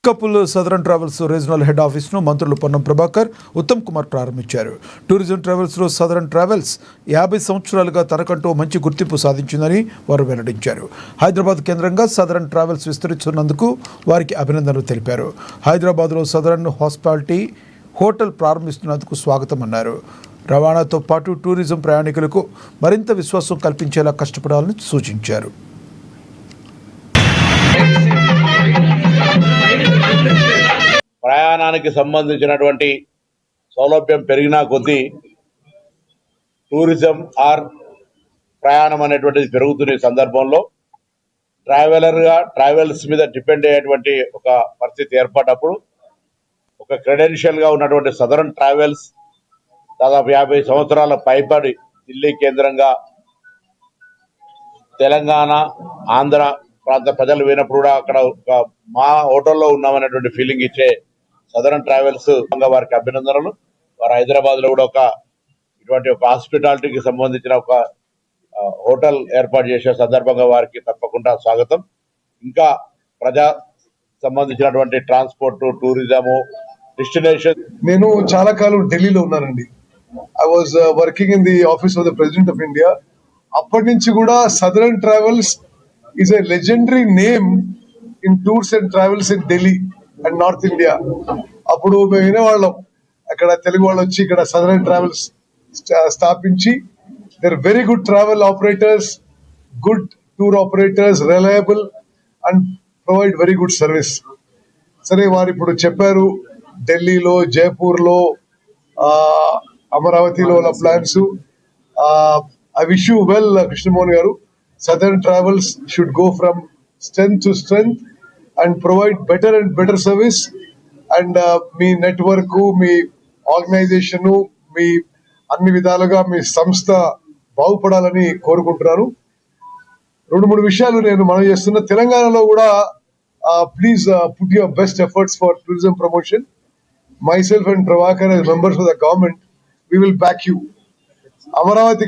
Couple southern travels regional head ఆఫీస్ను మంత్రులు పొన్నం ప్రభాకర్, ఉత్తమ్ కుమార్ ప్రారంభించారు. టూరిజం ట్రావెల్స్లో సదరన్ ట్రావెల్స్ 50 సంవత్సరాలుగా తనకంటూ మంచి గుర్తింపు సాధించిందని వారు వెల్లడించారు. హైదరాబాద్ కేంద్రంగా సదరన్ ట్రావెల్స్ విస్తరిస్తున్నందుకు వారికి అభినందనలు తెలిపారు. హైదరాబాద్లో సదరన్ హాస్పిటాలిటీ హోటల్ ప్రారంభిస్తున్నందుకు స్వాగతం అన్నారు. రవాణాతో పాటు టూరిజం ప్రయాణికులకు మరింత విశ్వాసం కల్పించేలా కష్టపడాలని సూచించారు. ప్రయాణానికి సంబంధించినటువంటి సౌలభ్యం పెరిగినా కొద్దీ టూరిజం ఆర్ ప్రయాణం అనేటువంటిది పెరుగుతున్న సందర్భంలో ట్రావెల్స్ మీద డిపెండ్ అయ్యేటువంటి ఒక పరిస్థితి ఏర్పడినప్పుడు ఒక క్రెడెన్షియల్గా ఉన్నటువంటి సదరన్ ట్రావెల్స్ దాదాపు 50 సంవత్సరాల పైబడి ఢిల్లీ కేంద్రంగా తెలంగాణ, ఆంధ్ర ప్రాంత ప్రజలు వినప్పుడు కూడా అక్కడ మా హోటల్లో ఉన్నామనేటువంటి ఫీలింగ్ ఇచ్చే సదరన్ ట్రావెల్స్ వారికి అభినందనలు. వారు హైదరాబాద్ లో కూడా ఇటువంటి ఒక హాస్పిటాలిటీకి సంబంధించిన ఒక హోటల్ ఏర్పాటు చేసే సందర్భంగా వారికి తప్పకుండా స్వాగతం. ఇంకా ప్రజా సంబంధించినటువంటి ట్రాన్స్పోర్ట్, టూరిజము, డెస్టినేషన్. నేను చాలా కాలం ఢిల్లీలో ఉన్నానండి. I was working in the office of the president of India. అప్పటి నుంచి కూడా Southern Travels is a legendary name in tours and travels in Delhi and North India. అప్పుడు మేము వినేవాళ్ళం, అక్కడ తెలుగు వాళ్ళు వచ్చి ఇక్కడ సదరన్ ట్రావెల్స్ స్థాపించి they're very good travel operators, good tour operators, reliable and provide very good service. సరే, వారు ఇప్పుడు చెప్పారు ఢిల్లీలో, జైపూర్లో, అమరావతిలో ఉన్న plans. I wish you well, Krishnamurthy garu. Southern Travels should go from strength to strength and provide better and better service. And మీ network, మీ ఆర్గనైజేషన్, మీ అన్ని విధాలుగా మీ సంస్థ బాగుపడాలని కోరుకుంటున్నాను. 2-3 విషయాలు నేను మనం చేస్తున్న తెలంగాణలో కూడా please put your best efforts for tourism promotion. Myself and Prabhakar as members of the government, we will back you. Amaravati